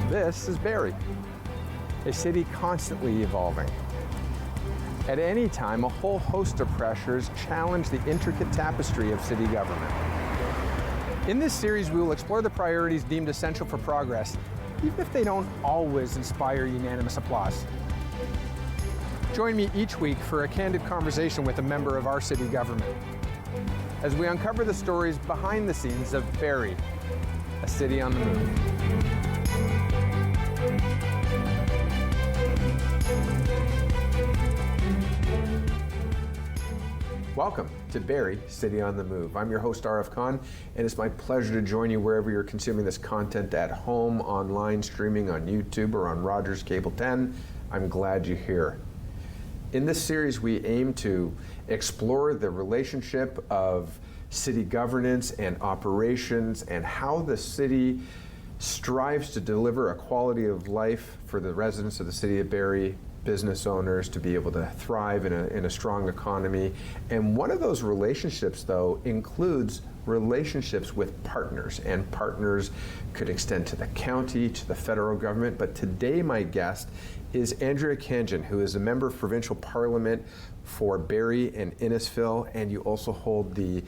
This is Barrie, a city constantly evolving. At any time, a whole host of pressures challenge the intricate tapestry of city government. In this series, we will explore the priorities deemed essential for progress, even if they don't always inspire unanimous applause. Join me each week for a candid conversation with a member of our city government as we uncover the stories behind the scenes of Barrie, a city on the move. Welcome to Barrie, City on the Move. I'm your host, Arif Khan, and it's my pleasure to join you wherever you're consuming this content at home, online, streaming on YouTube, or on Rogers Cable 10. I'm glad you're here. In this series, we aim to explore the relationship of city governance and operations and how the city strives to deliver a quality of life for the residents of the city of Barrie, business owners, to be able to thrive in a strong economy. And one of those relationships, though, includes relationships with partners, and partners could extend to the county, to the federal government. But today my guest is Andrea, who is a member of provincial parliament for Barrie and Innisfil, and you also hold the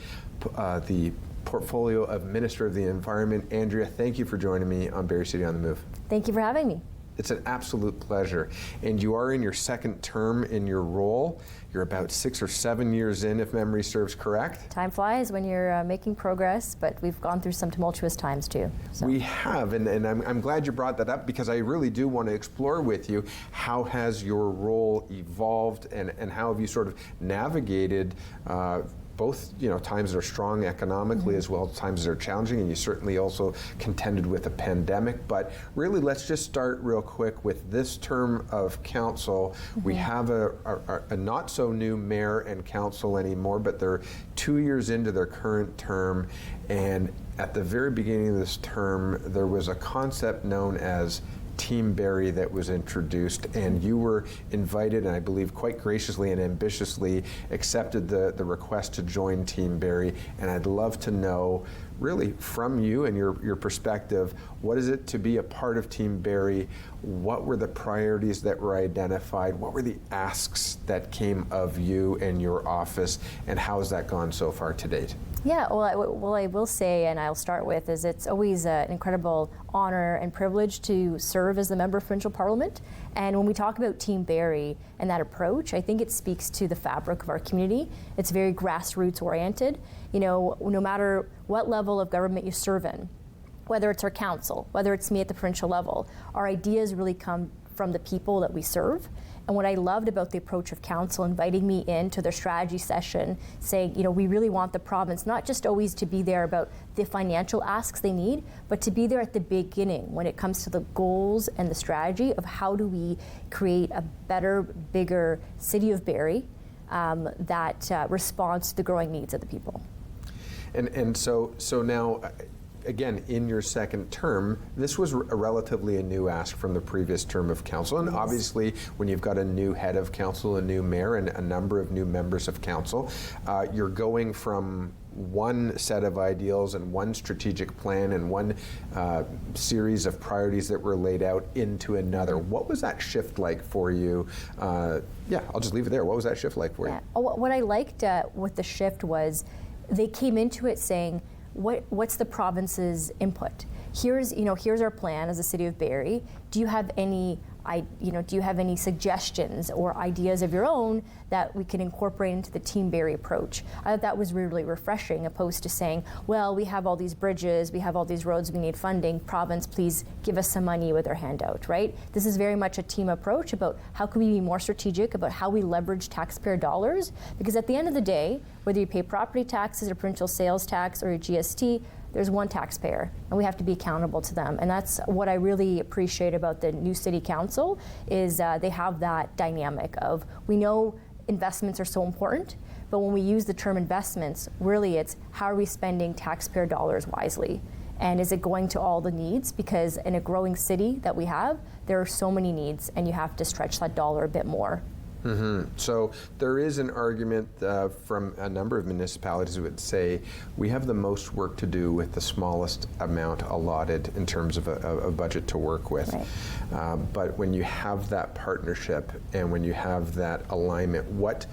portfolio of Minister of the Environment. Andrea, thank you for joining me on Barrie City on the Move. Thank you for having me. It's an absolute pleasure. And you are in your second term in your role. You're about 6 or 7 years in, if memory serves correct. Time flies when you're making progress, but we've gone through some tumultuous times too. So. We have, and I'm glad you brought that up, because I really do want to explore with you how has your role evolved, and how have you sort of navigated both, times that are strong economically as well as times that are challenging, and you certainly also contended with a pandemic. But really, let's just start real quick with this term of council. We have a not so new mayor and council anymore, but they're 2 years into their current term, and at the very beginning of this term, there was a concept known as Team Barrie that was introduced, and you were invited, and I believe quite graciously and ambitiously accepted the request to join Team Barrie. And I'd love to know, really, from you and your perspective, what is it to be a part of Team Barrie? What were the priorities that were identified? What were the asks that came of you and your office, and how has that gone so far to date? Yeah, well, I will say, and I'll start with, is it's always an incredible honor and privilege to serve as the member of provincial parliament. And when we talk about Team Barrie and that approach, I think it speaks to the fabric of our community. It's very grassroots oriented. No matter what level of government you serve in, whether it's our council, whether it's me at the provincial level, our ideas really come from the people that we serve. And what I loved about the approach of council inviting me into their strategy session, saying, we really want the province not just always to be there about the financial asks they need, but to be there at the beginning when it comes to the goals and the strategy of how do we create a better, bigger city of Barrie that responds to the growing needs of the people. And so now, again, in your second term, this was a relatively new ask from the previous term of council. And obviously, when you've got a new head of council, a new mayor, and a number of new members of council, you're going from one set of ideals and one strategic plan and one series of priorities that were laid out into another. What was that shift like for you? I'll just leave it there. What was that shift like for you? What I liked with the shift was they came into it saying, what's the province's input? Here's our plan as a city of Barrie. Do you have any suggestions or ideas of your own that we can incorporate into the Team Barrie approach? I thought that was really refreshing, opposed to saying, well, we have all these bridges, we have all these roads, we need funding. Province, please give us some money with our handout, right? This is very much a team approach about how can we be more strategic about how we leverage taxpayer dollars, because at the end of the day, whether you pay property taxes or provincial sales tax or your GST, there's one taxpayer, and we have to be accountable to them. And that's what I really appreciate about the new city council, is they have that dynamic of, we know investments are so important, but when we use the term investments, really it's how are we spending taxpayer dollars wisely? And is it going to all the needs? Because in a growing city that we have, there are so many needs, and you have to stretch that dollar a bit more. So there is an argument from a number of municipalities who would say we have the most work to do with the smallest amount allotted in terms of a budget to work with. Right. But when you have that partnership and when you have that alignment, what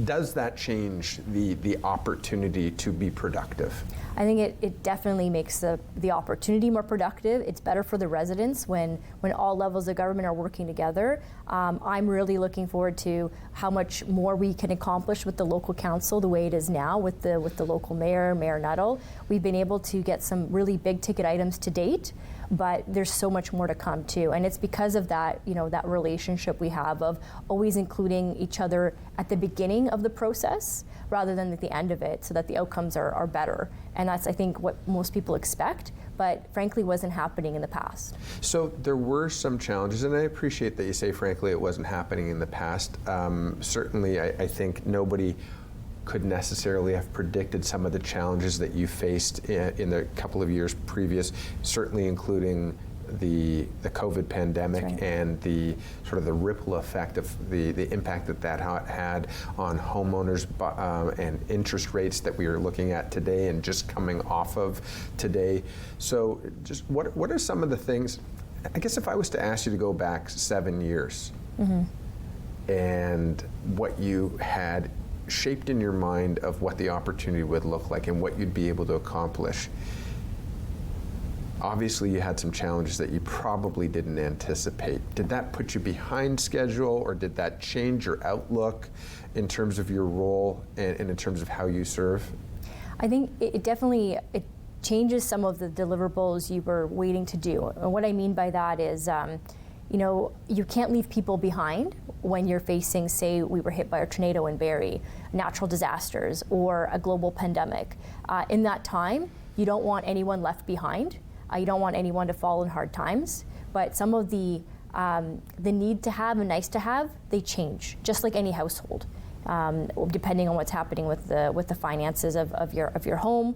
does that change the opportunity to be productive? I think it definitely makes the opportunity more productive. It's better for the residents when all levels of government are working together. I'm really looking forward to how much more we can accomplish with the local council the way it is now with the local mayor, Mayor Nuttall. We've been able to get some really big ticket items to date, but there's so much more to come too. And it's because of that, that relationship we have of always including each other at the beginning of the process rather than at the end of it, so that the outcomes are better. And that's, I think, what most people expect, but frankly wasn't happening in the past. So there were some challenges, and I appreciate that you say, frankly, it wasn't happening in the past. Certainly, I think nobody could necessarily have predicted some of the challenges that you faced in the couple of years previous, certainly including the COVID pandemic. That's right. And the sort of the ripple effect of the impact that had on homeowners and interest rates that we are looking at today and just coming off of today. So just what are some of the things, I guess if I was to ask you to go back 7 years and what you had shaped in your mind of what the opportunity would look like and what you'd be able to accomplish. Obviously, you had some challenges that you probably didn't anticipate. Did that put you behind schedule, or did that change your outlook in terms of your role and in terms of how you serve? I think it definitely changes some of the deliverables you were waiting to do. And what I mean by that is, you can't leave people behind when you're facing, say, we were hit by a tornado in Barrie, natural disasters, or a global pandemic. In that time, you don't want anyone left behind. You don't want anyone to fall in hard times. But some of the need to have and nice to have, they change, just like any household, depending on what's happening with the finances of your home.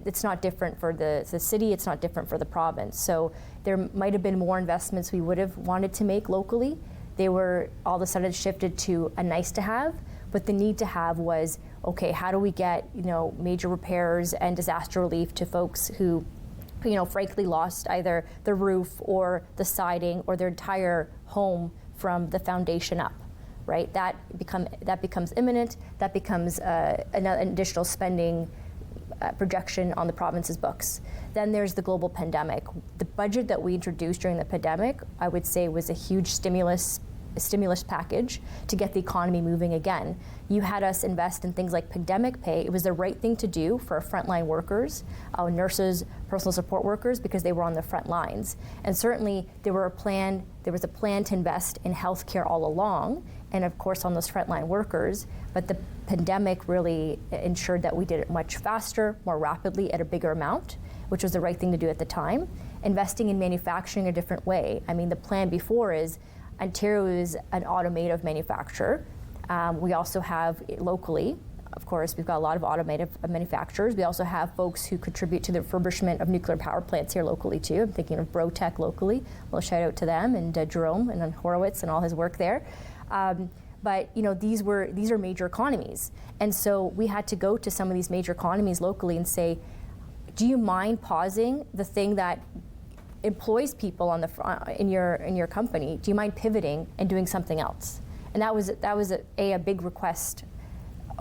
It's not different for the city, it's not different for the province. So there might have been more investments we would have wanted to make locally. They were all of a sudden shifted to a nice to have, but the need to have was, okay, how do we get major repairs and disaster relief to folks who frankly lost either the roof or the siding or their entire home from the foundation up, right? That becomes imminent, that becomes an additional spending projection on the province's books. Then there's the global pandemic. The budget that we introduced during the pandemic, I would say, was a huge stimulus package to get the economy moving again. You had us invest in things like pandemic pay. It was the right thing to do for our frontline workers, our nurses, personal support workers, because they were on the front lines. And certainly there was a plan to invest in healthcare all along, and of course on those frontline workers, but the pandemic really ensured that we did it much faster, more rapidly, at a bigger amount, which was the right thing to do at the time. Investing in manufacturing a different way. I mean, the plan before is Ontario is an automotive manufacturer. We also have locally, of course, we've got a lot of automotive manufacturers. We also have folks who contribute to the refurbishment of nuclear power plants here locally too. I'm thinking of Brotech locally. A little shout out to them and Jerome and Horowitz and all his work there. But these are major economies, and so we had to go to some of these major economies locally and say, do you mind pausing the thing that employs people on the in your company? Do you mind pivoting and doing something else? And that was a big request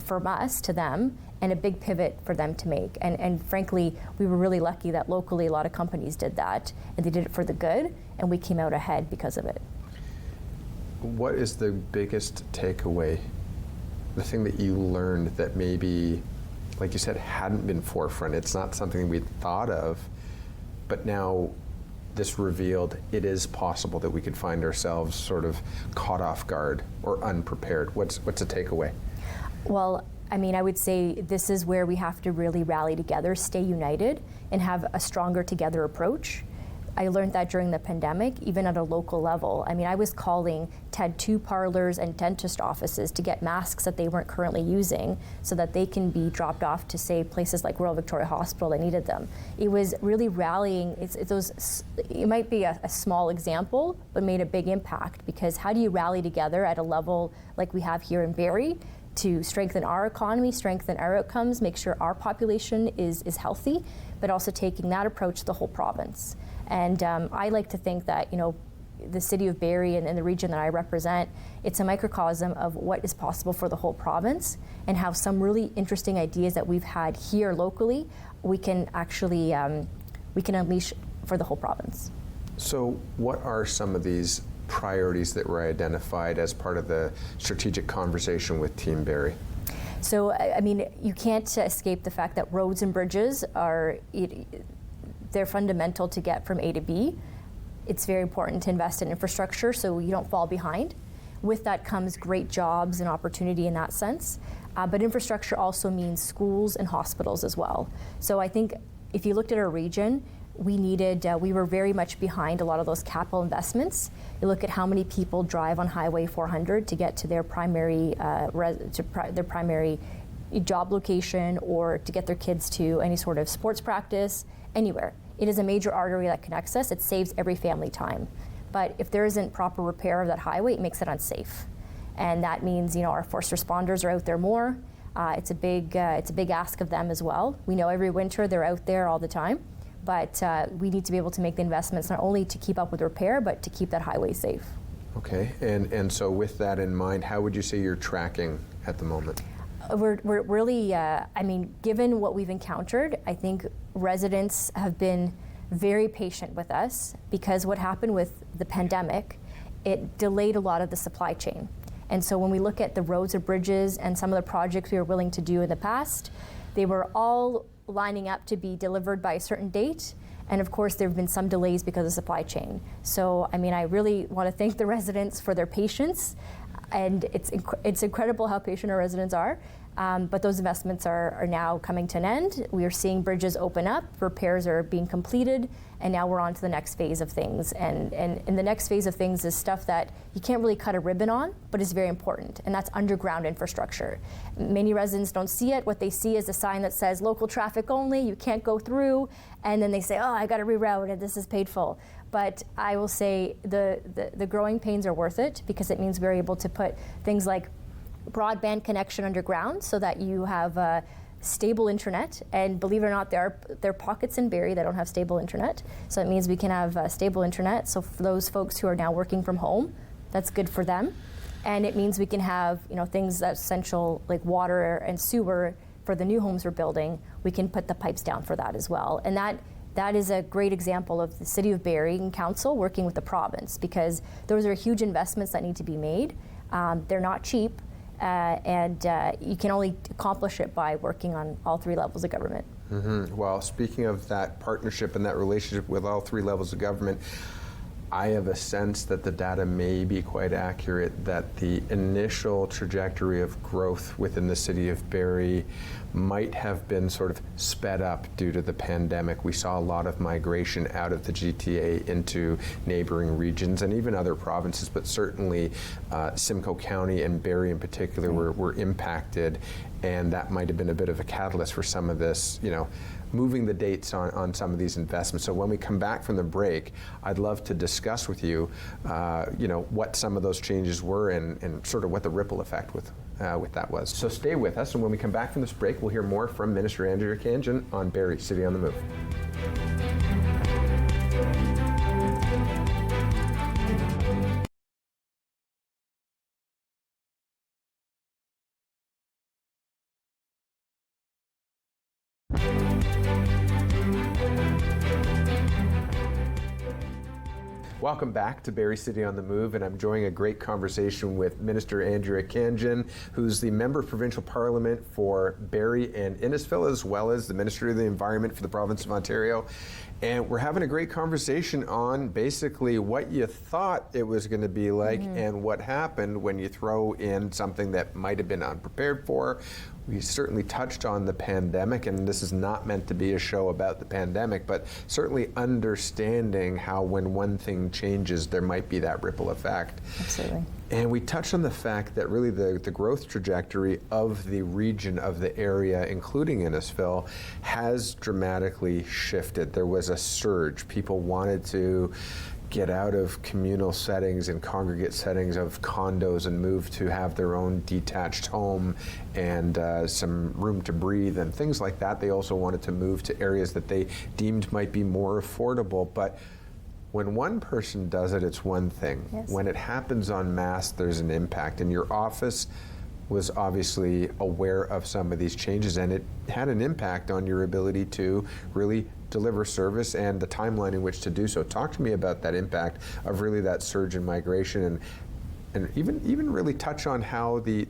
from us to them, and a big pivot for them to make. And frankly, we were really lucky that locally a lot of companies did that, and they did it for the good, and we came out ahead because of it. What is the biggest takeaway? The thing that you learned that maybe, like you said, hadn't been forefront. It's not something we'd thought of, but now this revealed it is possible that we could find ourselves sort of caught off guard or unprepared. What's a takeaway? Well, I mean, I would say this is where we have to really rally together, stay united, and have a stronger together approach. I learned that during the pandemic, even at a local level. I mean, I was calling tattoo parlors and dentist offices to get masks that they weren't currently using so that they can be dropped off to, say, places like Royal Victoria Hospital that needed them. It was really rallying. It might be a small example, but made a big impact, because how do you rally together at a level like we have here in Barrie to strengthen our economy, strengthen our outcomes, make sure our population is healthy, but also taking that approach to the whole province. And I like to think that, the city of Barrie and the region that I represent, it's a microcosm of what is possible for the whole province, and how some really interesting ideas that we've had here locally, we can actually we can unleash for the whole province. So what are some of these priorities that were identified as part of the strategic conversation with Team Barrie? So, I mean, you can't escape the fact that roads and bridges they're fundamental to get from A to B. It's very important to invest in infrastructure so you don't fall behind. With that comes great jobs and opportunity in that sense. But infrastructure also means schools and hospitals as well. So I think if you looked at our region, we were very much behind a lot of those capital investments. You look at how many people drive on Highway 400 to get to their primary job location, or to get their kids to any sort of sports practice, anywhere. It is a major artery that connects us. It saves every family time. But if there isn't proper repair of that highway, it makes it unsafe. And that means, our first responders are out there more. It's a big ask of them as well. We know every winter they're out there all the time, but we need to be able to make the investments not only to keep up with repair, but to keep that highway safe. Okay, and so with that in mind, how would you say you're tracking at the moment? We're really, given what we've encountered, I think residents have been very patient with us, because what happened with the pandemic, it delayed a lot of the supply chain. And so when we look at the roads or bridges and some of the projects we were willing to do in the past, they were all lining up to be delivered by a certain date. And of course, there have been some delays because of supply chain. So, I really want to thank the residents for their patience. And it's incredible how patient our residents are. But those investments are now coming to an end. We are seeing bridges open up, repairs are being completed, and now we're on to the next phase of things. And the next phase of things is stuff that you can't really cut a ribbon on, but is very important, and that's underground infrastructure. Many residents don't see it. What they see is a sign that says local traffic only, you can't go through, and then they say, oh, I got to reroute, and this is paid full. But I will say the growing pains are worth it, because it means we're able to put things like broadband connection underground so that you have stable internet. And believe it or not, there are pockets in Barrie that don't have stable internet. So it means we can have stable internet. So for those folks who are now working from home, that's good for them. And it means we can have things that's essential, like water and sewer for the new homes we're building. We can put the pipes down for that as well. And that is a great example of the City of Barrie and Council working with the province, because those are huge investments that need to be made. They're not cheap. And you can only accomplish it by working on all three levels of government. Mm-hmm. Well, speaking of that partnership and that relationship with all three levels of government, I have a sense that the data may be quite accurate, that the initial trajectory of growth within the city of Barrie might have been sort of sped up due to the pandemic. We saw a lot of migration out of the GTA into neighboring regions and even other provinces, but certainly Simcoe County and Barrie in particular were impacted, and that might have been a bit of a catalyst for some of this, moving the dates on some of these investments. So when we come back from the break, I'd love to discuss with you, what some of those changes were and sort of what the ripple effect with that was. So stay with us, and when we come back from this break, we'll hear more from Minister Andrea Khanjin on Barrie City on the Move. Welcome back to Barrie City on the Move, and I'm enjoying a great conversation with Minister Andrea Khanjin, who's the Member of Provincial Parliament for Barrie and Innisfil, as well as the Minister of the Environment for the Province of Ontario. And we're having a great conversation on basically what you thought it was going to be like and what happened when you throw in something that might have been unprepared for, We certainly touched on the pandemic, and this is not meant to be a show about the pandemic, but certainly understanding how when one thing changes, there might be that ripple effect. Absolutely. And we touched on the fact that really the growth trajectory of the region, of the area, including Innisfil, has dramatically shifted. There was a surge. People wanted to get out of communal settings and congregate settings of condos and move to have their own detached home and some room to breathe and things like that. They also wanted to move to areas that they deemed might be more affordable. But when one person does it, it's one thing. Yes. When it happens en masse, there's an impact. And your office was obviously aware of some of these changes, and it had an impact on your ability to really deliver service and the timeline in which to do so. Talk to me about that impact of really that surge in migration, and even really touch on how the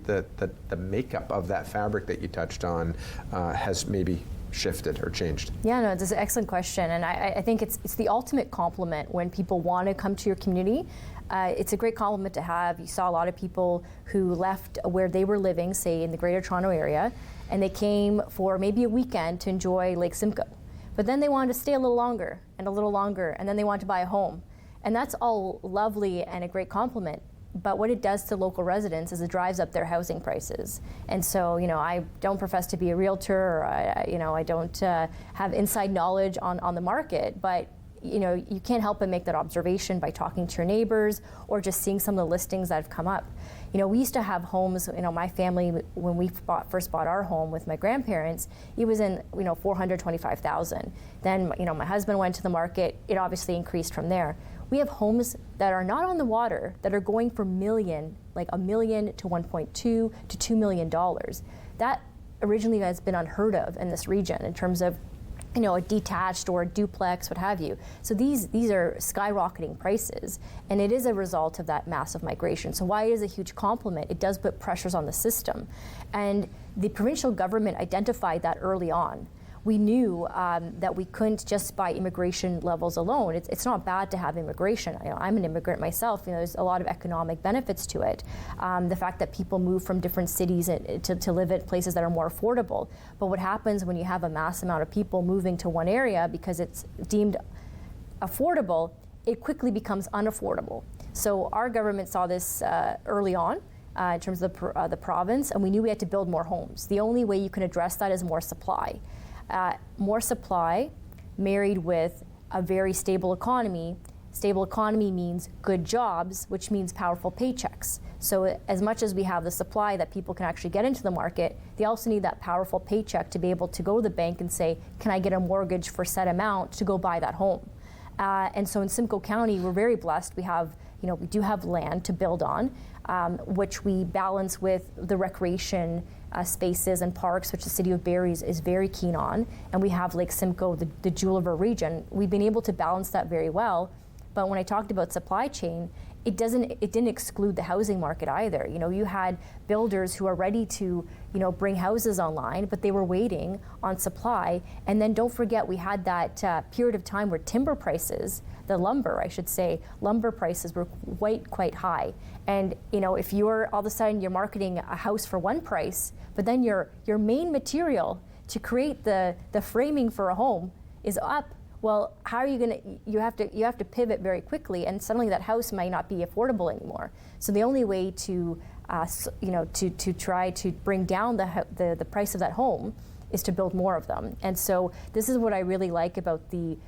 makeup of that fabric that you touched on has maybe shifted or changed. Yeah, no, it's an excellent question, and I think it's the ultimate compliment when people want to come to your community. It's a great compliment to have. You saw a lot of people who left where they were living, say in the Greater Toronto area, and they came for maybe a weekend to enjoy Lake Simcoe. But then they wanted to stay a little longer, and then they wanted to buy a home. And that's all lovely and a great compliment. But what it does to local residents is it drives up their housing prices. And so, I don't profess to be a realtor, or I don't have inside knowledge on the market, but you can't help but make that observation by talking to your neighbors or just seeing some of the listings that have come up. We used to have homes, my family, when we first bought our home with my grandparents, it was in, $425,000. Then, my husband went to the market, it obviously increased from there. We have homes that are not on the water that are going for like $1 million to $1.2 to $2 million. That originally has been unheard of in this region in terms of a detached or a duplex, what have you. So these are skyrocketing prices, and it is a result of that massive migration. So why it is a huge compliment, it does put pressures on the system. And the provincial government identified that early on. We knew that we couldn't just by immigration levels alone. It's not bad to have immigration. I'm an immigrant myself. There's a lot of economic benefits to it. The fact that people move from different cities to live at places that are more affordable. But what happens when you have a mass amount of people moving to one area because it's deemed affordable, it quickly becomes unaffordable. So our government saw this early on. In terms of the province, and we knew we had to build more homes. The only way you can address that is more supply. More supply married with a very stable economy. Stable economy means good jobs, which means powerful paychecks. So as much as we have the supply that people can actually get into the market, they also need that powerful paycheck to be able to go to the bank and say, can I get a mortgage for set amount to go buy that home? And so in Simcoe County, we're very blessed. We do have land to build on, which we balance with the recreation spaces and parks, which the City of Barrie is very keen on. And we have Lake Simcoe, the jewel of our region. We've been able to balance that very well. But when I talked about supply chain, it didn't exclude the housing market either. You had builders who are ready to, bring houses online, but they were waiting on supply. And then don't forget, we had that period of time where timber prices, lumber prices were quite high. And if you're all of a sudden you're marketing a house for one price, but then your main material to create the framing for a home is up. Well, how are you going to? You have to pivot very quickly, and suddenly that house might not be affordable anymore. So the only way to try to bring down the price of that home is to build more of them. And so this is what I really like about the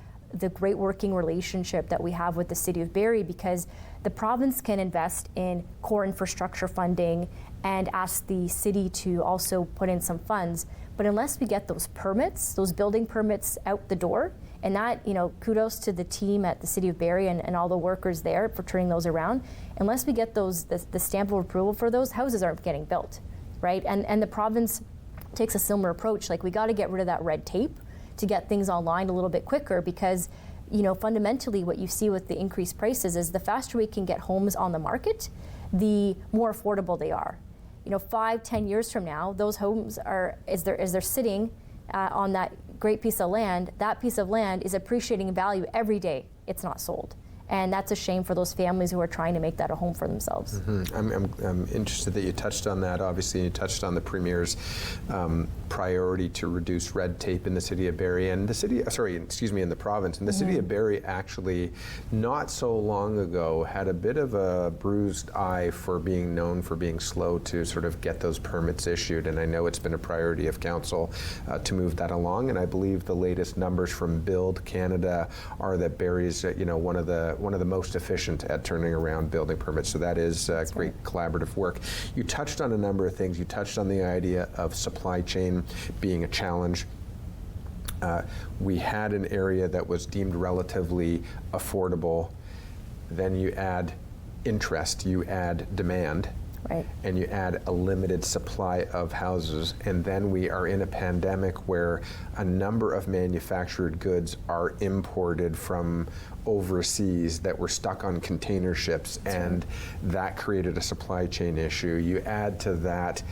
great working relationship that we have with the City of Barrie, because the province can invest in core infrastructure funding and ask the city to also put in some funds. But unless we get those permits, those building permits out the door, and that, kudos to the team at the City of Barrie and all the workers there for turning those around. Unless we get the stamp of approval for those, houses aren't getting built, right? And the province takes a similar approach. Like, we got to get rid of that red tape to get things online a little bit quicker, because fundamentally what you see with the increased prices is the faster we can get homes on the market, the more affordable they are. 5-10 years from now, those homes as they're sitting on that great piece of land, that piece of land is appreciating in value every day it's not sold. And that's a shame for those families who are trying to make that a home for themselves. I'm interested that you touched on that. Obviously, you touched on the Premier's priority to reduce red tape in the city of Barrie and in the province. And the city of Barrie actually, not so long ago, had a bit of a bruised eye for being known for being slow to sort of get those permits issued. And I know it's been a priority of council to move that along. And I believe the latest numbers from Build Canada are that Barrie's one of the most efficient at turning around building permits. So that is great collaborative work. You touched on a number of things. You touched on the idea of supply chain being a challenge. We had an area that was deemed relatively affordable. Then you add interest, you add demand. Right. And you add a limited supply of houses, and then we are in a pandemic where a number of manufactured goods are imported from overseas that were stuck on container ships, and that created a supply chain issue. You add to that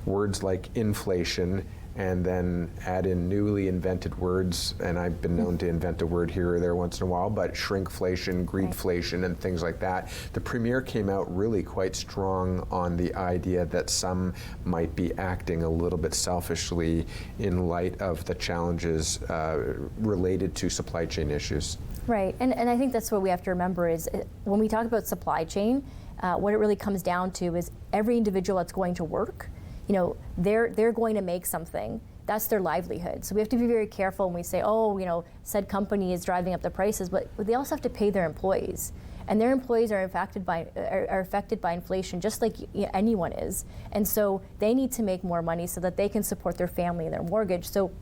words like inflation, and then add in newly invented words, and I've been known to invent a word here or there once in a while, but shrinkflation, greedflation, and things like that. The Premier came out really quite strong on the idea that some might be acting a little bit selfishly in light of the challenges related to supply chain issues. Right, and I think that's what we have to remember is when we talk about supply chain, what it really comes down to is every individual that's going to work, they're going to make something. That's their livelihood. So we have to be very careful when we say, said company is driving up the prices, but they also have to pay their employees. And their employees are affected by inflation just like anyone is. And so they need to make more money so that they can support their family and their mortgage. So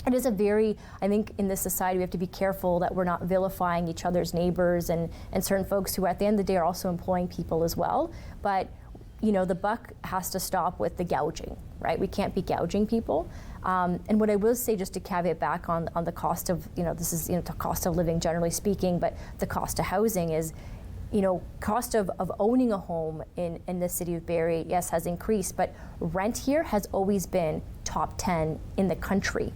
it is I think in this society we have to be careful that we're not vilifying each other's neighbors and certain folks who at the end of the day are also employing people as well. But the buck has to stop with the gouging, right? We can't be gouging people. And what I will say, just to caveat back on the cost of, this is, the cost of living generally speaking, but the cost of housing is, cost of owning a home in the city of Barrie, yes, has increased, but rent here has always been top 10 in the country.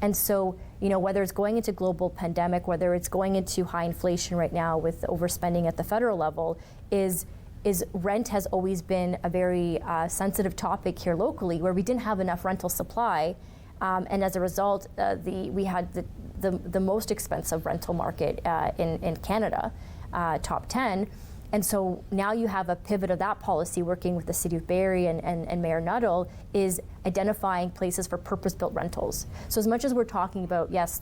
And so, whether it's going into global pandemic, whether it's going into high inflation right now with overspending at the federal level, is rent has always been a very sensitive topic here locally, where we didn't have enough rental supply, and as a result, we had the most expensive rental market in Canada, top 10. And so now you have a pivot of that policy working with the City of Barrie and Mayor Nuttall is identifying places for purpose-built rentals. So as much as we're talking about, yes,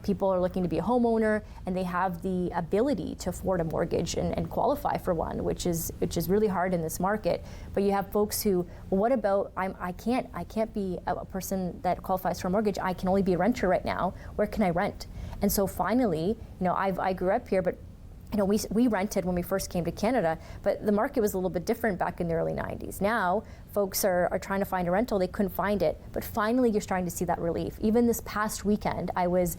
people are looking to be a homeowner and they have the ability to afford a mortgage and qualify for one, which is really hard in this market. But you have folks who, well, what about I can't be a person that qualifies for a mortgage. I can only be a renter right now. Where can I rent? And so finally, I grew up here, but we rented when we first came to Canada, but the market was a little bit different back in the early 90s. Now, folks are trying to find a rental. They couldn't find it, but finally you're starting to see that relief. Even this past weekend, I was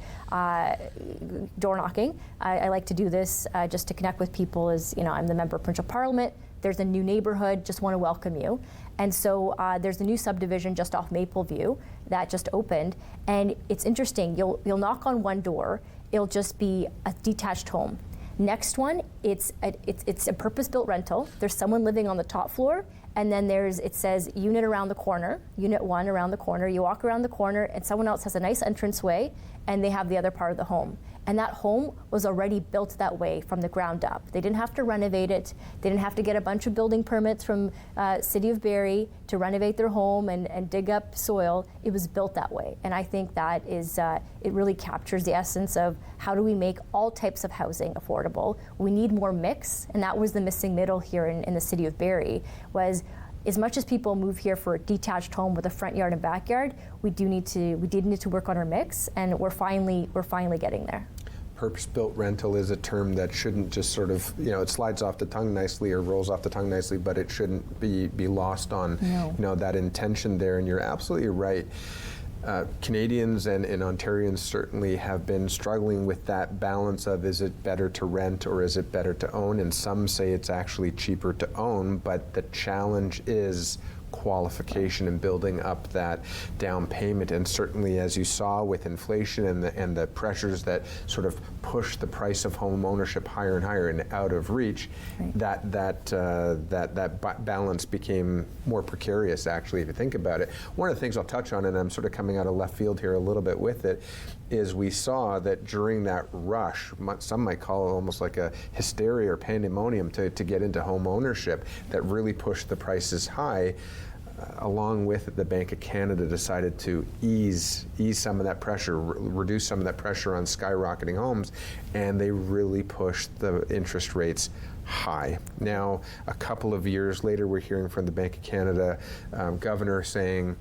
door knocking. I like to do this just to connect with people as, I'm the member of provincial parliament. There's a new neighborhood, just want to welcome you. And so there's a new subdivision just off Mapleview that just opened. And it's interesting, you'll knock on one door, it'll just be a detached home. Next one, it's a purpose-built rental. There's someone living on the top floor, and then it says unit around the corner, unit 1 around the corner. You walk around the corner, and someone else has a nice entranceway, and they have the other part of the home. And that home was already built that way from the ground up. They didn't have to renovate it. They didn't have to get a bunch of building permits from City of Barrie to renovate their home and dig up soil. It was built that way. And I think that is, it really captures the essence of how do we make all types of housing affordable. We need more mix, and that was the missing middle here in the City of Barrie, was as much as people move here for a detached home with a front yard and backyard, we did need to work on our mix, and we're finally getting there. Purpose-built rental is a term that shouldn't just sort of, it slides off the tongue nicely or rolls off the tongue nicely, but it shouldn't be lost on, that intention there. And you're absolutely right. Canadians and Ontarians certainly have been struggling with that balance of, is it better to rent or is it better to own? And some say it's actually cheaper to own, but the challenge is qualification and building up that down payment. And certainly, as you saw with inflation and the pressures that sort of push the price of home ownership higher and higher and out of reach, right. that balance became more precarious, actually, if you think about it. One of the things I'll touch on, and I'm sort of coming out of left field here a little bit with it, is we saw that during that rush, some might call it almost like a hysteria or pandemonium to get into home ownership, that really pushed the prices high. Along with it, the Bank of Canada decided to ease some of that pressure, reduce some of that pressure on skyrocketing homes, and they really pushed the interest rates high. Now, a couple of years later, we're hearing from the Bank of Canada governor saying,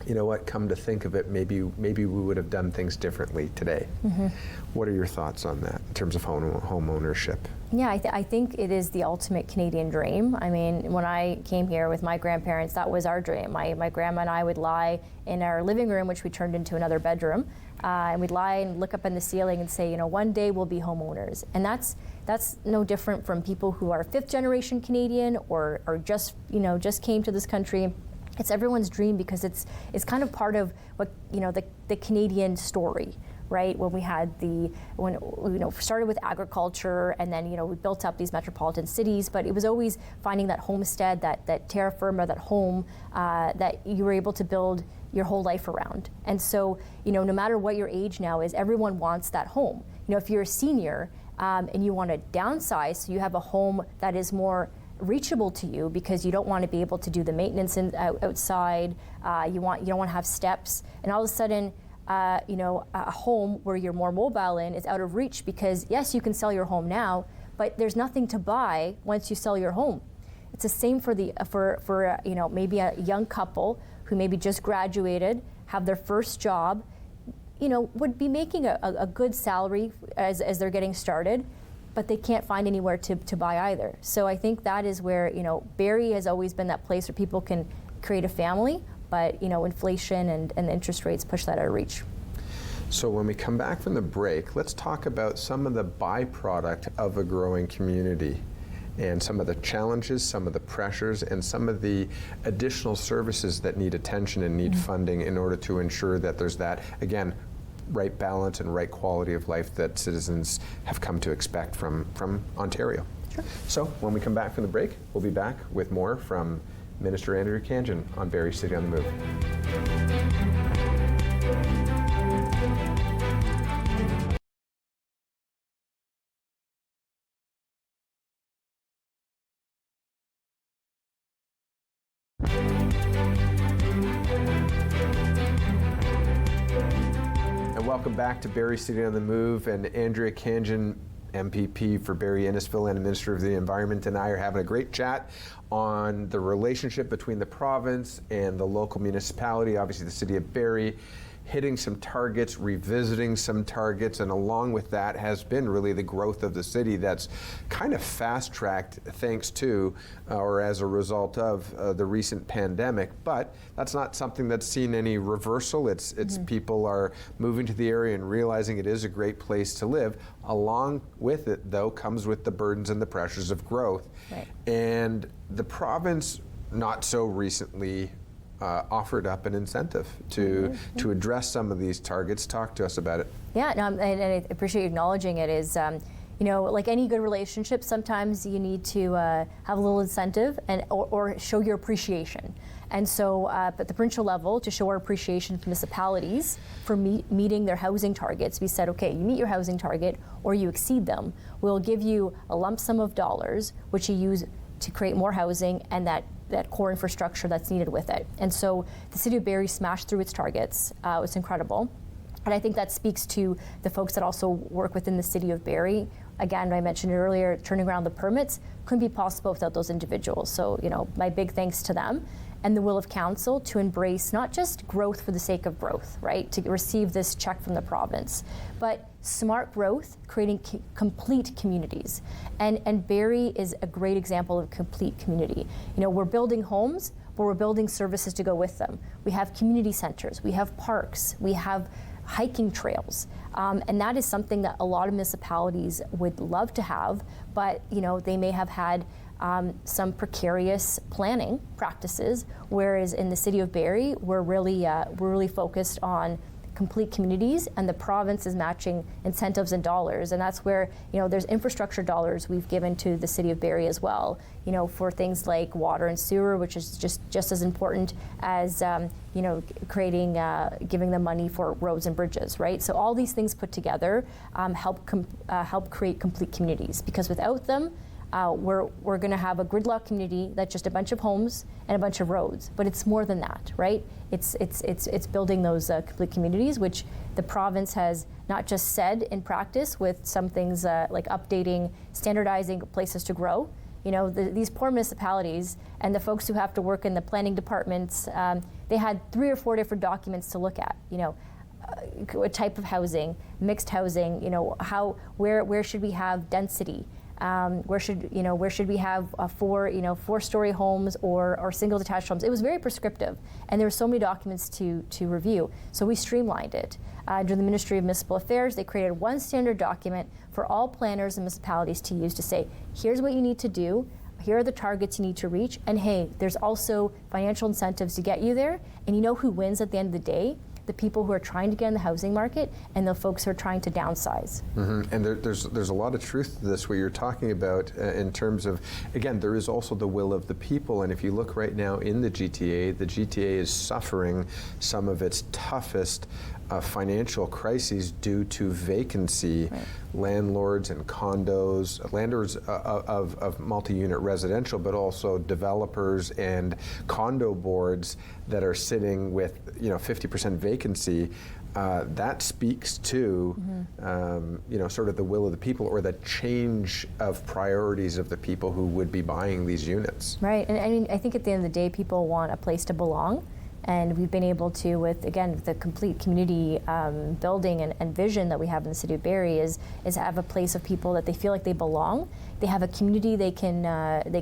you know what, come to think of it, maybe we would have done things differently today. Mm-hmm. What are your thoughts on that in terms of home ownership? Yeah, I think it is the ultimate Canadian dream. I mean, when I came here with my grandparents, that was our dream. My grandma and I would lie in our living room, which we turned into another bedroom, and we'd lie and look up in the ceiling and say, you know, one day we'll be homeowners. And that's no different from people who are fifth generation Canadian or just came to this country. It's everyone's dream because it's kind of part of what, you know, the Canadian story, right? When we had started with agriculture, and then, you know, we built up these metropolitan cities, but it was always finding that homestead, that terra firma, that home that you were able to build your whole life around. And so, you know, no matter what your age now is, everyone wants that home. You know, if you're a senior and you want to downsize, so you have a home that is more reachable to you because you don't want to be able to do the maintenance outside. You don't want to have steps, and all of a sudden, a home where you're more mobile in is out of reach because yes, you can sell your home now, but there's nothing to buy once you sell your home. It's the same for maybe a young couple who maybe just graduated, have their first job, you know, would be making a good salary as they're getting started, but they can't find anywhere to buy either. So I think that is where, you know, Barrie has always been that place where people can create a family, but, you know, inflation and the interest rates push that out of reach. So when we come back from the break, let's talk about some of the byproduct of a growing community and some of the challenges, some of the pressures, and some of the additional services that need attention and need funding in order to ensure that there's that, again, right balance and right quality of life that citizens have come to expect from Ontario. Sure. So when we come back from the break, we'll be back with more from Minister Andrea Khanjin on Barrie City on the Move. And welcome back to Barrie City on the Move, and Andrea Khanjin, MPP for Barrie Innisfil and Minister of the Environment, and I are having a great chat on the relationship between the province and the local municipality, obviously the city of Barrie, hitting some targets, revisiting some targets, and along with that has been really the growth of the city that's kind of fast-tracked thanks to or as a result of the recent pandemic. But that's not something that's seen any reversal. It's people are moving to the area and realizing it is a great place to live. Along with it, though, comes with the burdens and the pressures of growth. Right. And the province, not so recently, offered up an incentive to address some of these targets. Talk to us about it. Yeah, no, and I appreciate you acknowledging it. Is you know, like any good relationship, sometimes you need to have a little incentive or show your appreciation. And so, at the provincial level, to show our appreciation to municipalities for meeting their housing targets, we said, okay, you meet your housing target or you exceed them, we'll give you a lump sum of dollars, which you use to create more housing and that core infrastructure that's needed with it. And so the city of Barrie smashed through its targets. It was incredible. And I think that speaks to the folks that also work within the city of Barrie. Again, I mentioned earlier, turning around the permits couldn't be possible without those individuals. So, you know, my big thanks to them and the will of council to embrace not just growth for the sake of growth, right, to receive this check from the province, but smart growth, creating complete communities. And Barrie is a great example of complete community. You know, we're building homes, but we're building services to go with them. We have community centers, we have parks, we have hiking trails. And that is something that a lot of municipalities would love to have, but they may have had some precarious planning practices, whereas in the city of Barrie, we're really focused on complete communities, and the province is matching incentives and dollars, and that's where there's infrastructure dollars we've given to the city of Barrie as well, for things like water and sewer, which is just as important as giving them money for roads and bridges, right? So all these things put together help create complete communities, because without them, we're going to have a gridlock community that's just a bunch of homes and a bunch of roads, but it's more than that, right? It's building those complete communities, which the province has not just said in practice with some things like updating, standardizing places to grow. These poor municipalities and the folks who have to work in the planning departments, they had 3 or 4 different documents to look at. What type of housing, mixed housing, where should we have density? Where should we have 4-story homes or single detached homes? It was very prescriptive, and there were so many documents to review. So we streamlined it. Under the Ministry of Municipal Affairs, they created one standard document for all planners and municipalities to use to say, here's what you need to do, here are the targets you need to reach, and hey, there's also financial incentives to get you there, and who wins at the end of the day? The people who are trying to get in the housing market and the folks who are trying to downsize. Mm-hmm. And there's a lot of truth to this, what you're talking about in terms of, again, there is also the will of the people. And if you look right now in the GTA is suffering some of its toughest financial crises due to vacancy. Right. Landlords and condos, landlords of multi-unit residential, but also developers and condo boards that are sitting with 50% vacancy. That speaks to sort of the will of the people, or the change of priorities of the people who would be buying these units. Right, and I think at the end of the day, people want a place to belong. And we've been able to, with the complete community building and vision that we have in the city of Barrie, is have a place of people that they feel like they belong. They have a community they can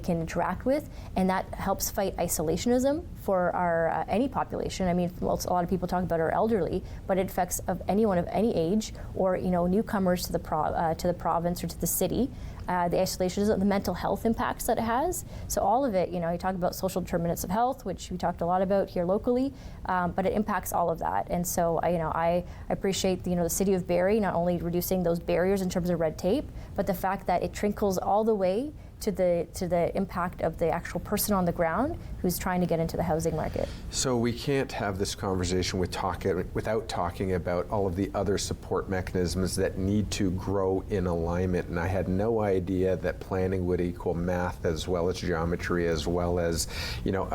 interact with, and that helps fight isolationism for our any population. I mean, a lot of people talk about our elderly, but it affects of anyone of any age, or newcomers to the province or to the city. The isolationism, the mental health impacts that it has. So all of it, you talk about social determinants of health, which we talked a lot about here locally, but it impacts all of that. And so I appreciate the city of Barrie not only reducing those barriers in terms of red tape, but the fact that it trickles all the way to the impact of the actual person on the ground who's trying to get into the housing market. So we can't have this conversation without talking about all of the other support mechanisms that need to grow in alignment. And I had no idea that planning would equal math as well as geometry, as well as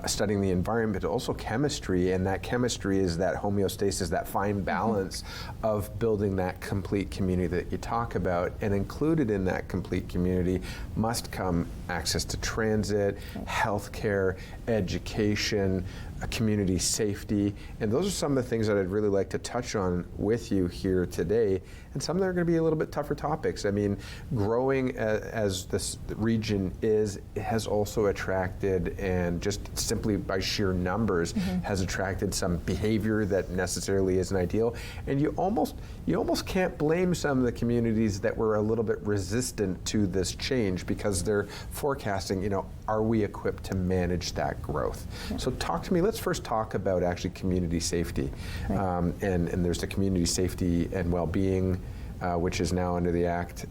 studying the environment, but also chemistry. And that chemistry is that homeostasis, that fine balance of building that complete community that you talk about. And included in that complete community must come access to transit, healthcare, education, community safety, and those are some of the things that I'd really like to touch on with you here today, and some that are going to be a little bit tougher topics. I mean, growing as this region has also attracted, and just simply by sheer numbers, has attracted some behavior that necessarily isn't ideal, and you almost can't blame some of the communities that were a little bit resistant to this change, because they're forecasting, are we equipped to manage that growth? Yeah. So talk to me, let's first talk about actually community safety. Right. And there's the community safety and well-being, which is now under the Act,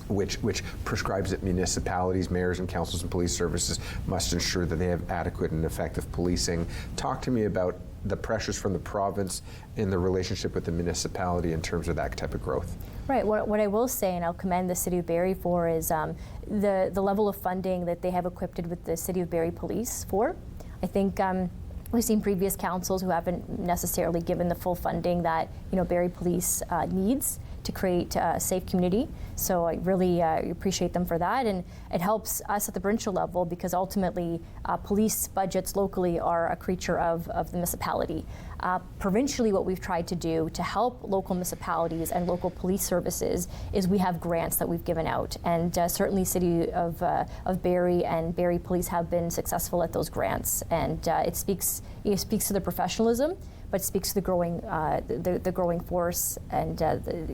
which prescribes that municipalities, mayors and councils and police services must ensure that they have adequate and effective policing. Talk to me about the pressures from the province in the relationship with the municipality in terms of that type of growth. Right. What I will say, and I'll commend the City of Barrie for, is the level of funding that they have equipped with the City of Barrie Police for. I think we've seen previous councils who haven't necessarily given the full funding that Barrie Police needs to create a safe community. So I really appreciate them for that, and it helps us at the provincial level, because ultimately police budgets locally are a creature of the municipality. Provincially, what we've tried to do to help local municipalities and local police services is we have grants that we've given out, and certainly City of Barrie and Barrie Police have been successful at those grants, and it speaks to the professionalism, but speaks to the growing the growing force and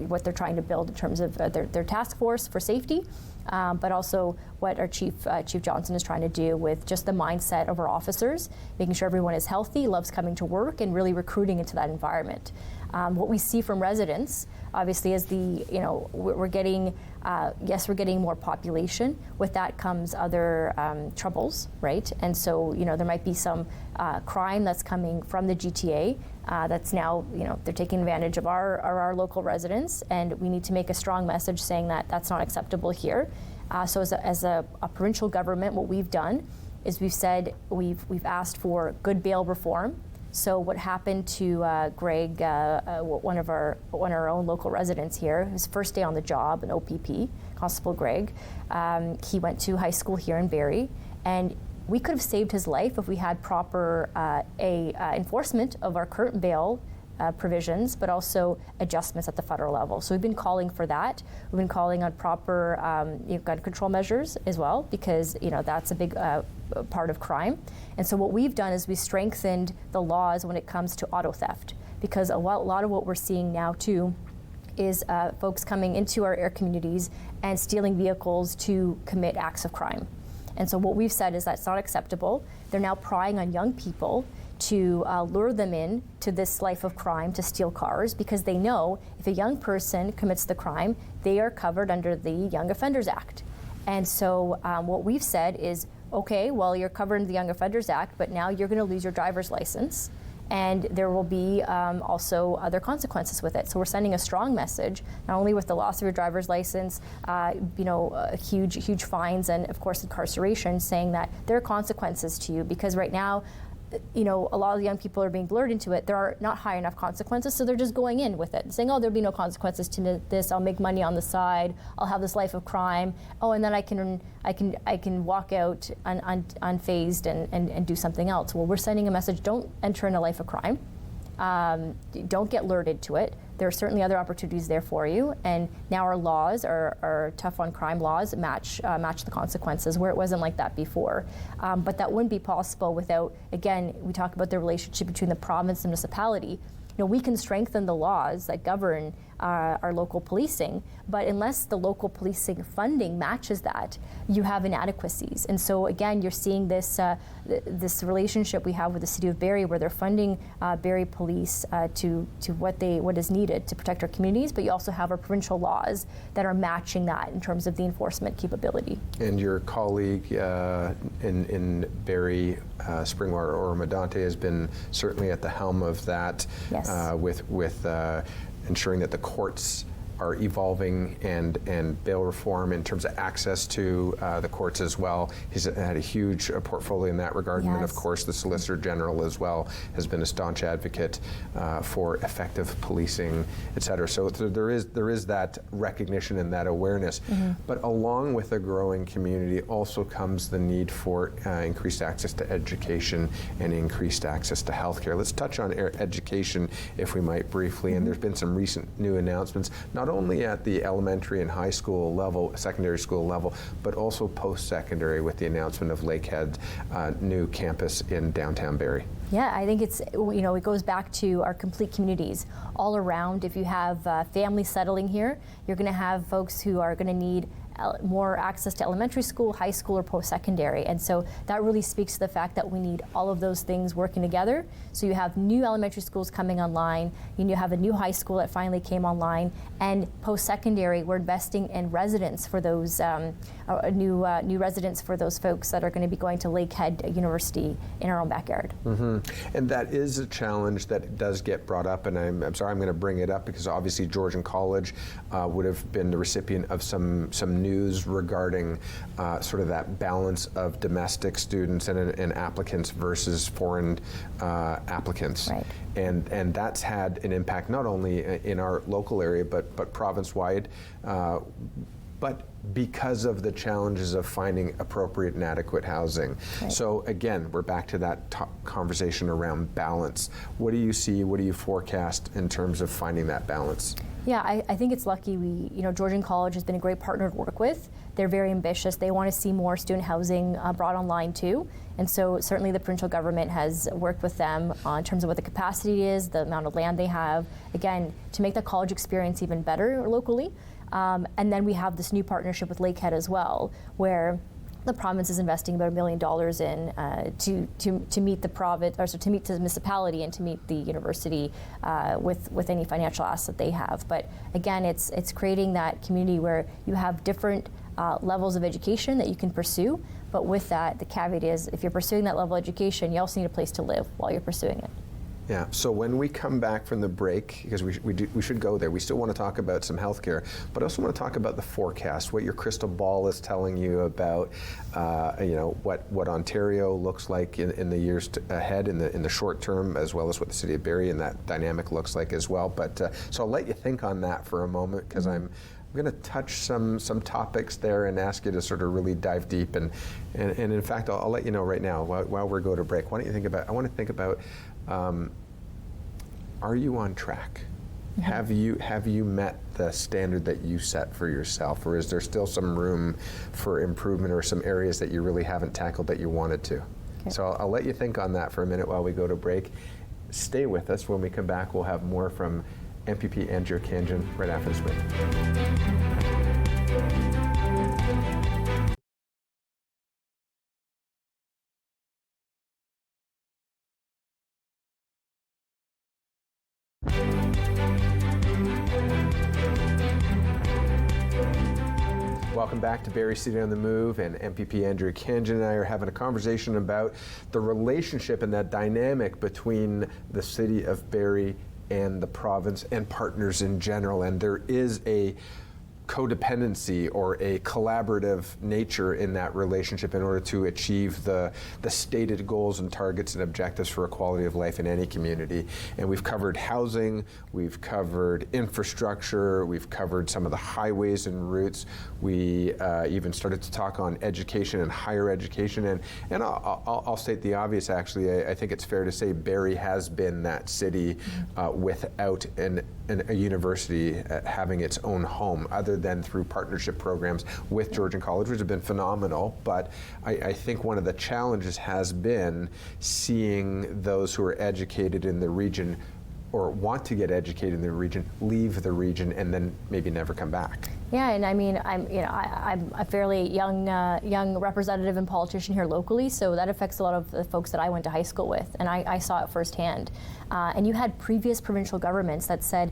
what they're trying to build in terms of their task force for safety, but also what our Chief Johnson is trying to do with just the mindset of our officers, making sure everyone is healthy, loves coming to work, and really recruiting into that environment. What we see from residents, obviously, is we're getting we're getting more population. With that comes other troubles, right? And so there might be some crime that's coming from the GTA. That's now they're taking advantage of our local residents, and we need to make a strong message saying that that's not acceptable here. So as a provincial government, what we've done is we've said we've asked for good bail reform. So what happened to Greg, one of our own local residents here, his first day on the job, an OPP, Constable Greg, he went to high school here in Barrie, and we could have saved his life if we had proper enforcement of our current bail provisions, but also adjustments at the federal level. So we've been calling for that. We've been calling on proper gun control measures as well, because that's a big part of crime. And so what we've done is we strengthened the laws when it comes to auto theft, because a lot of what we're seeing now too is folks coming into our communities and stealing vehicles to commit acts of crime. And so what we've said is that's not acceptable. They're now prying on young people to lure them in to this life of crime to steal cars, because they know if a young person commits the crime, they are covered under the Young Offenders Act. And so what we've said is, okay, well, you're covered in the Young Offenders Act, but now you're going to lose your driver's license, and there will be also other consequences with it. So we're sending a strong message, not only with the loss of your driver's license, huge fines, and of course incarceration, saying that there are consequences to you, because right now, a lot of young people are being lured into it. There are not high enough consequences, so they're just going in with it, saying, oh, there'll be no consequences to this, I'll make money on the side, I'll have this life of crime, and then I can walk out unfazed and do something else. Well, we're sending a message: don't enter in a life of crime. Don't get lured into it. There are certainly other opportunities there for you, and now our laws, our tough on crime laws, match the consequences, where it wasn't like that before. But that wouldn't be possible without, again, we talk about the relationship between the province and municipality. We can strengthen the laws that govern our local policing, but unless the local policing funding matches that, you have inadequacies. And so again, you're seeing this relationship we have with the City of Barrie, where they're funding Barrie Police to what is needed to protect our communities, but you also have our provincial laws that are matching that in terms of the enforcement capability. And your colleague in Barrie, Springwater Oromadante, has been certainly at the helm of that. Yes. With ensuring that the courts are evolving and bail reform in terms of access to the courts as well. He's had a huge portfolio in that regard. Yes. And then, of course, the Solicitor General as well has been a staunch advocate for effective policing, et cetera. So there is that recognition and that awareness. Mm-hmm. But along with a growing community also comes the need for increased access to education and increased access to healthcare. Let's touch on education, if we might, briefly. Mm-hmm. And there's been some recent new announcements, not only at the elementary and high school level, secondary school level, but also post-secondary, with the announcement of Lakehead's new campus in downtown Barrie. Yeah, I think it's, it goes back to our complete communities all around. If you have families settling here, you're going to have folks who are going to need more access to elementary school, high school, or post-secondary. And so that really speaks to the fact that we need all of those things working together. So you have new elementary schools coming online, you have a new high school that finally came online, and post-secondary, we're investing in residents for those new residents for those folks that are going to be going to Lakehead University in our own backyard. Mm-hmm. And that is a challenge that does get brought up, and I'm sorry, I'm going to bring it up because obviously Georgian College would have been the recipient of some news regarding sort of that balance of domestic students and applicants versus foreign applicants. Right. And that's had an impact not only in our local area but province-wide, but because of the challenges of finding appropriate and adequate housing. Right. So again, we're back to that conversation around balance. What do you see, what do you forecast in terms of finding that balance? Yeah, I think it's lucky Georgian College has been a great partner to work with. They're very ambitious. They want to see more student housing brought online too. And so certainly the provincial government has worked with them in terms of what the capacity is, the amount of land they have, again, to make the college experience even better locally. And then we have this new partnership with Lakehead as well, where the province is investing about $1 million in to meet the province, or so to meet the municipality and to meet the university with any financial asset they have. But again, it's creating that community where you have different levels of education that you can pursue. But with that, the caveat is if you're pursuing that level of education, you also need a place to live while you're pursuing it. Yeah, so when we come back from the break, because we should go there, we still want to talk about some healthcare, but I also want to talk about the forecast, what your crystal ball is telling you about, what Ontario looks like in the years ahead, in the short term, as well as what the city of Barrie and that dynamic looks like as well. But so I'll let you think on that for a moment, because I'm going to touch some topics there and ask you to sort of really dive deep. And in fact, I'll let you know right now while we go to break. Why don't you think about? I want to think about. Are you on track? Mm-hmm. Have you met the standard that you set for yourself, or is there still some room for improvement, or some areas that you really haven't tackled that you wanted to? Okay. So I'll let you think on that for a minute while we go to break. Stay with us. When we come back, we'll have more from MPP Andrea Khanjin right after this break. Welcome back to Barrie City on the Move, and MPP Andrea Khanjin and I are having a conversation about the relationship and that dynamic between the city of Barrie and the province and partners in general. And there is a codependency or a collaborative nature in that relationship in order to achieve the stated goals and targets and objectives for equality of life in any community. And we've covered housing, we've covered infrastructure, we've covered some of the highways and routes. We even started to talk on education and higher education. And I'll state the obvious, actually. I think it's fair to say Barrie has been that city without a university having its own home, other than through partnership programs with Georgian College, which have been phenomenal. But I think one of the challenges has been seeing those who are educated in the region or want to get educated in the region leave the region and then maybe never come back. Yeah, and I mean, I'm a fairly young representative and politician here locally, so that affects a lot of the folks that I went to high school with, and I saw it firsthand. And you had previous provincial governments that said,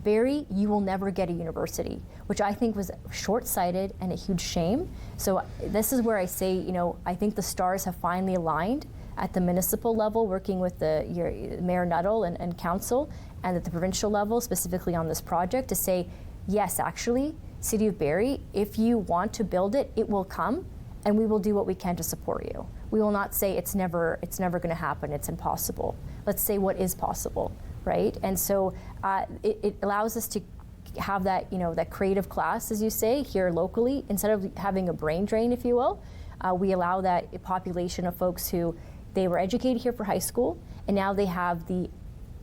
Barrie, you will never get a university, which I think was short-sighted and a huge shame. So this is where I say, I think the stars have finally aligned at the municipal level, working with your Mayor Nuttall and council, and at the provincial level, specifically on this project, to say, yes, actually, City of Barrie, if you want to build it, it will come, and we will do what we can to support you. We will not say it's never going to happen, it's impossible. Let's say what is possible, right? And so it allows us to have that, that creative class, as you say, here locally. Instead of having a brain drain, if you will, we allow that population of folks who they were educated here for high school, and now they have the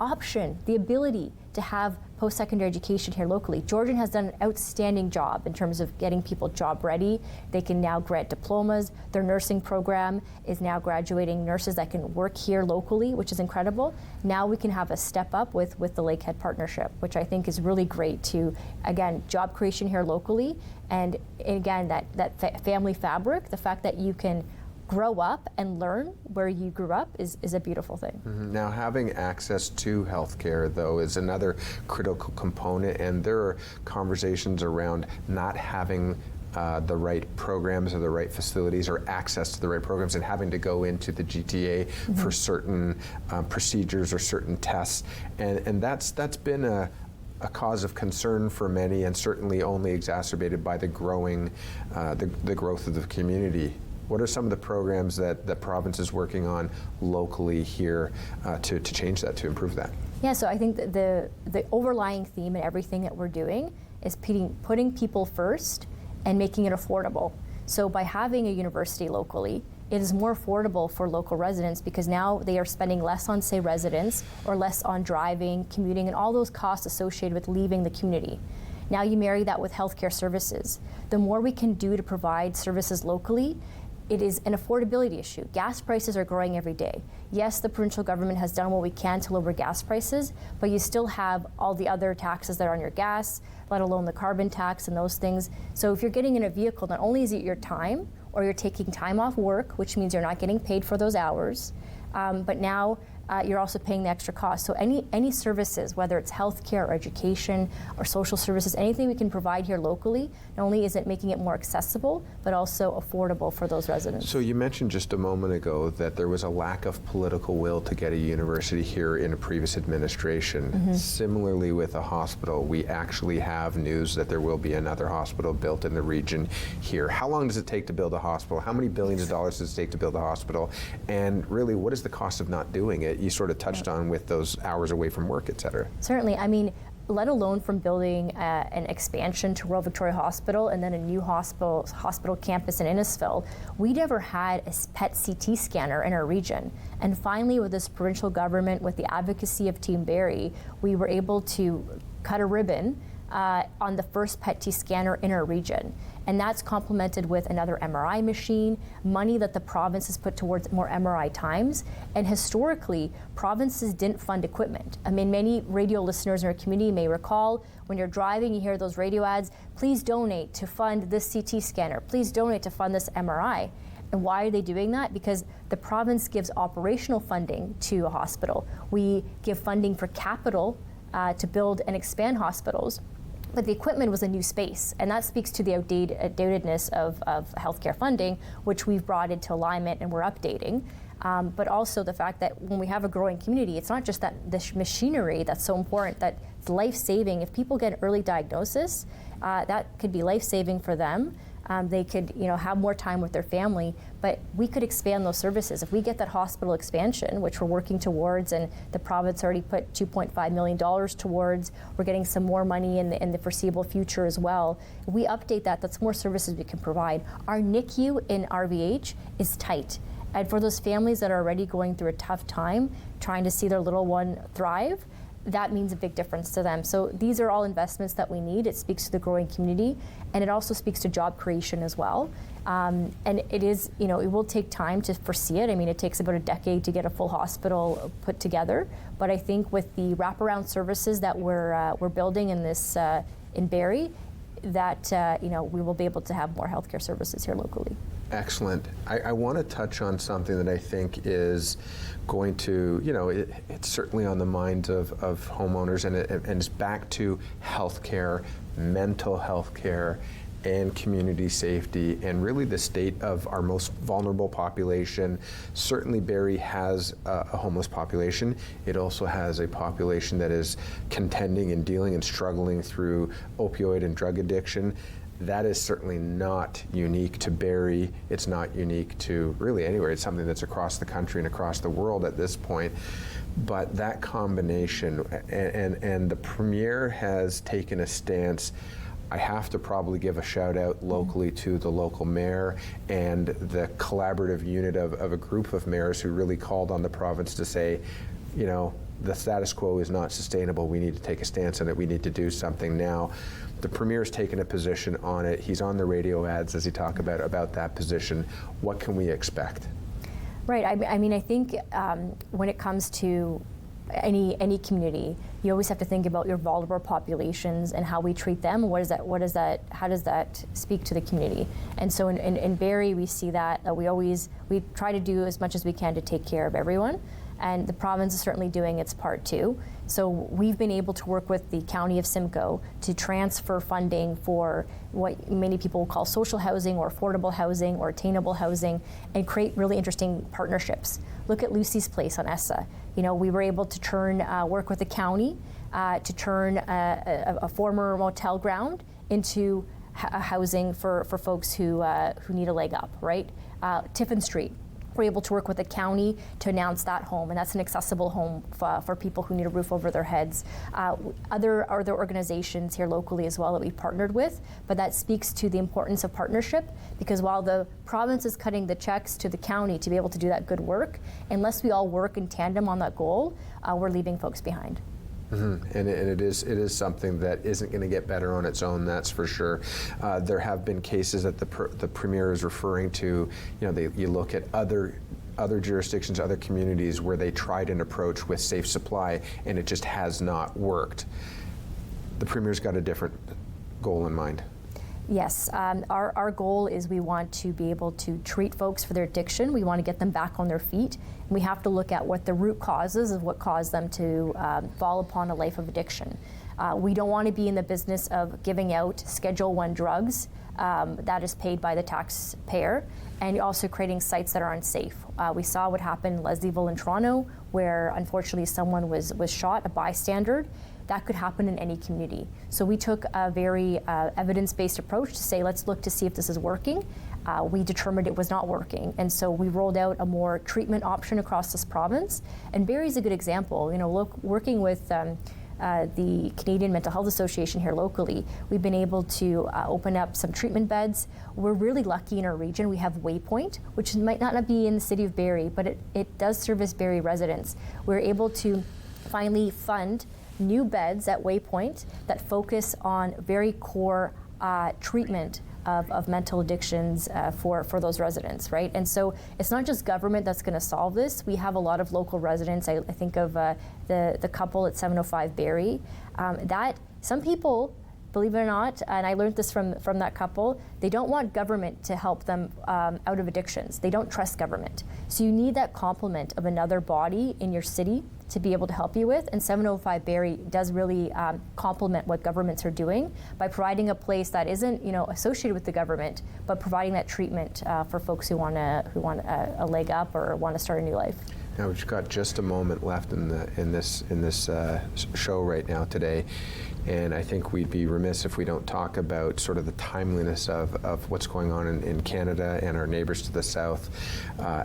option, the ability to have post-secondary education here locally. Georgian has done an outstanding job in terms of getting people job ready. They can now grant diplomas. Their nursing program is now graduating nurses that can work here locally, which is incredible. Now we can have a step up with the Lakehead partnership, which I think is really great to, again, job creation here locally. And again, that family fabric, the fact that you can grow up and learn where you grew up is a beautiful thing. Mm-hmm. Now, having access to healthcare, though, is another critical component, and there are conversations around not having the right programs or the right facilities or access to the right programs and having to go into the GTA mm-hmm. for certain procedures or certain tests. And that's been a cause of concern for many, and certainly only exacerbated by the growth of the community. What are some of the programs that the province is working on locally here to change that, to improve that? Yeah, so I think that the overlying theme in everything that we're doing is putting people first and making it affordable. So by having a university locally, it is more affordable for local residents because now they are spending less on, say, residents or less on driving, commuting, and all those costs associated with leaving the community. Now you marry that with healthcare services. The more we can do to provide services locally, it is an affordability issue. Gas prices are growing every day. Yes, the provincial government has done what we can to lower gas prices, but you still have all the other taxes that are on your gas, let alone the carbon tax and those things. So if you're getting in a vehicle, not only is it your time, or you're taking time off work, which means you're not getting paid for those hours, but now you're also paying the extra cost. So any services, whether it's healthcare or education or social services, anything we can provide here locally, not only is it making it more accessible, but also affordable for those residents. So you mentioned just a moment ago that there was a lack of political will to get a university here in a previous administration. Similarly with a hospital, we actually have news that there will be another hospital built in the region here. How long does it take to build a hospital? How many billions of dollars does it take to build a hospital? And really, what is the cost of not doing it? You sort of touched on with those hours away from work, et cetera. Certainly. I mean, let alone from building an expansion to Royal Victoria Hospital and then a new hospital campus in Innisfil, we never had a PET CT scanner in our region. And finally, with this provincial government, with the advocacy of Team Barrie, we were able to cut a ribbon on the first PET-CT scanner in our region. And that's complemented with another MRI machine, money that the province has put towards more MRI times. And historically, provinces didn't fund equipment. I mean, many radio listeners in our community may recall when you're driving, you hear those radio ads, please donate to fund this CT scanner, please donate to fund this MRI. And why are they doing that? Because the province gives operational funding to a hospital. We give funding for capital to build and expand hospitals. But the equipment was a new space, and that speaks to the outdatedness of healthcare funding, which we've brought into alignment and we're updating. But also the fact that when we have a growing community, it's not just that this machinery that's so important, that it's life-saving. If people get early diagnosis, that could be life-saving for them. They could, have more time with their family, but we could expand those services. If we get that hospital expansion, which we're working towards, and the province already put $2.5 million towards, we're getting some more money in the foreseeable future as well. If we update that, that's more services we can provide. Our NICU in RVH is tight. And for those families that are already going through a tough time, trying to see their little one thrive, that means a big difference to them. So these are all investments that we need. It speaks to the growing community, and it also speaks to job creation as well. And it is, it will take time to foresee it. I mean, it takes about a decade to get a full hospital put together. But I think with the wraparound services that we're building in this in Barrie, that we will be able to have more healthcare services here locally. Excellent. I want to touch on something that I think is going to, it's certainly on the minds of homeowners, and it's back to healthcare, mental health care, and community safety, and really the state of our most vulnerable population. Certainly Barrie has a homeless population. It also has a population that is contending and dealing and struggling through opioid and drug addiction. That is certainly not unique to Barrie. It's not unique to really anywhere. It's something that's across the country and across the world at this point. But that combination, and the Premier has taken a stance. I have to probably give a shout out locally to the local mayor and the collaborative unit of a group of mayors who really called on the province to say, the status quo is not sustainable. We need to take a stance on it. We need to do something now. The Premier's taken a position on it. He's on the radio ads as he talk about that position. What can we expect? Right. I mean, I think when it comes to any community, you always have to think about your vulnerable populations and how we treat them. How does that speak to the community? And so in Barrie, we see that we try to do as much as we can to take care of everyone. And the province is certainly doing its part too. So we've been able to work with the County of Simcoe to transfer funding for what many people will call social housing or affordable housing or attainable housing, and create really interesting partnerships. Look at Lucy's Place on Essa. We were able to work with the county to turn a former motel ground into housing for folks who need a leg up, right? Tiffin Street. We're able to work with the county to announce that home, and that's an accessible home for people who need a roof over their heads. Other organizations here locally as well that we've partnered with, but that speaks to the importance of partnership, because while the province is cutting the checks to the county to be able to do that good work, unless we all work in tandem on that goal, we're leaving folks behind. Mm-hmm. And it is something that isn't going to get better on its own, that's for sure. There have been cases that the Premier is referring to. You look at other jurisdictions, other communities where they tried an approach with safe supply and it just has not worked. The Premier's got a different goal in mind. Yes, our goal is we want to be able to treat folks for their addiction. We want to get them back on their feet. And we have to look at what the root causes of what caused them to fall upon a life of addiction. We don't want to be in the business of giving out Schedule I drugs that is paid by the taxpayer, and also creating sites that are unsafe. We saw what happened in Leslieville in Toronto, where unfortunately someone was shot, a bystander. That could happen in any community. So we took a very evidence-based approach to say, let's look to see if this is working. We determined it was not working, and so we rolled out a more treatment option across this province. And Barrie's a good example. Working with the Canadian Mental Health Association here locally, we've been able to open up some treatment beds. We're really lucky in our region. We have Waypoint, which might not be in the city of Barrie, but it does service Barrie residents. We're able to finally fund new beds at Waypoint that focus on very core treatment of mental addictions for those residents, right? And so it's not just government that's going to solve this. We have a lot of local residents. I think of the couple at 705 Barrie. That some people, believe it or not, and I learned this from that couple, they don't want government to help them out of addictions. They don't trust government. So you need that complement of another body in your city to be able to help you with, and 705 Barrie does really complement what governments are doing by providing a place that isn't associated with the government, but providing that treatment for folks who want a leg up or want to start a new life. Now we've got just a moment left in this show right now today, and I think we'd be remiss if we don't talk about sort of the timeliness of what's going on in Canada and our neighbors to the south.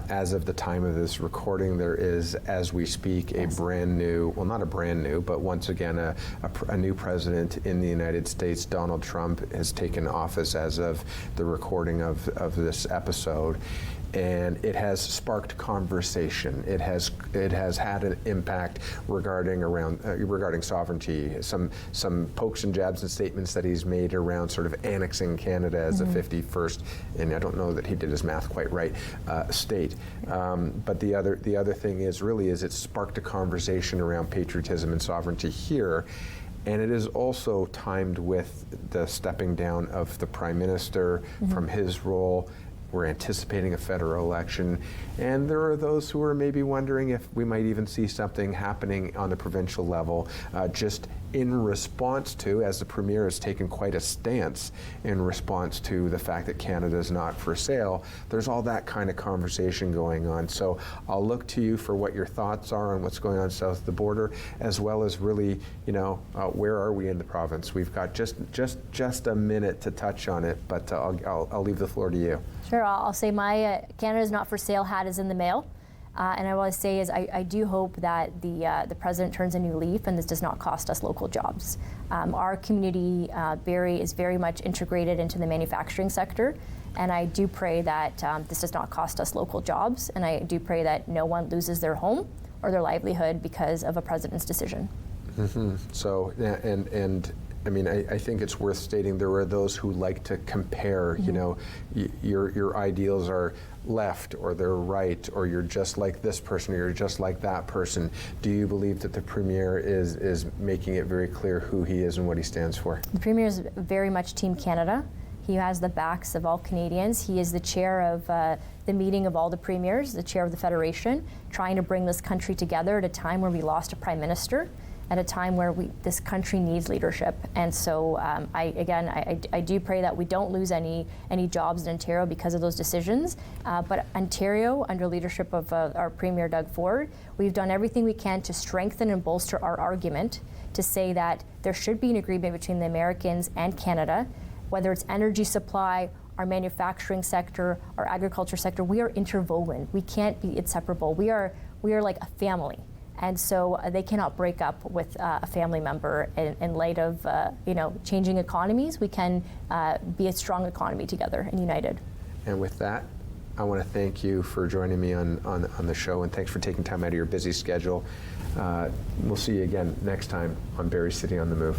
As of the time of this recording, there is, as we speak, a brand new, well, not a brand new, but once again a new president in the United States. Donald Trump has taken office as of the recording of this episode. And it has sparked conversation. It has had an impact regarding sovereignty. Some pokes and jabs and statements that he's made around sort of annexing Canada as a 51st, and I don't know that he did his math quite right, state. But the other thing is it's sparked a conversation around patriotism and sovereignty here. And it is also timed with the stepping down of the Prime Minister from his role. We're anticipating a federal election, and there are those who are maybe wondering if we might even see something happening on the provincial level, just in response to, as the Premier has taken quite a stance in response to the fact that Canada is not for sale. There's all that kind of conversation going on. So I'll look to you for what your thoughts are on what's going on south of the border, as well as really, where are we in the province? We've got just a minute to touch on it, but I'll leave the floor to you. Sure, I'll say my Canada's not for sale hat is in the mail. And I want to say is I do hope that the president turns a new leaf and this does not cost us local jobs. Our community, Barrie, is very much integrated into the manufacturing sector, and I do pray that this does not cost us local jobs, and I do pray that no one loses their home or their livelihood because of a president's decision. Mm-hmm. So, and I mean, I think it's worth stating there are those who like to compare, your ideals are left or they're right, or you're just like this person or you're just like that person. Do you believe that the Premier is making it very clear who he is and what he stands for? The Premier is very much Team Canada. He has the backs of all Canadians. He is the chair of the meeting of all the premiers, the chair of the Federation, trying to bring this country together at a time where we lost a Prime Minister, at a time where this country needs leadership. And so I do pray that we don't lose any jobs in Ontario because of those decisions. But Ontario, under leadership of our Premier Doug Ford, we've done everything we can to strengthen and bolster our argument to say that there should be an agreement between the Americans and Canada, whether it's energy supply, our manufacturing sector, our agriculture sector, we are interwoven. We can't be inseparable. We are like a family. And so they cannot break up with a family member in light of changing economies. We can be a strong economy together and united. And with that, I want to thank you for joining me on the show, and thanks for taking time out of your busy schedule. We'll see you again next time on Barrie City on the Move.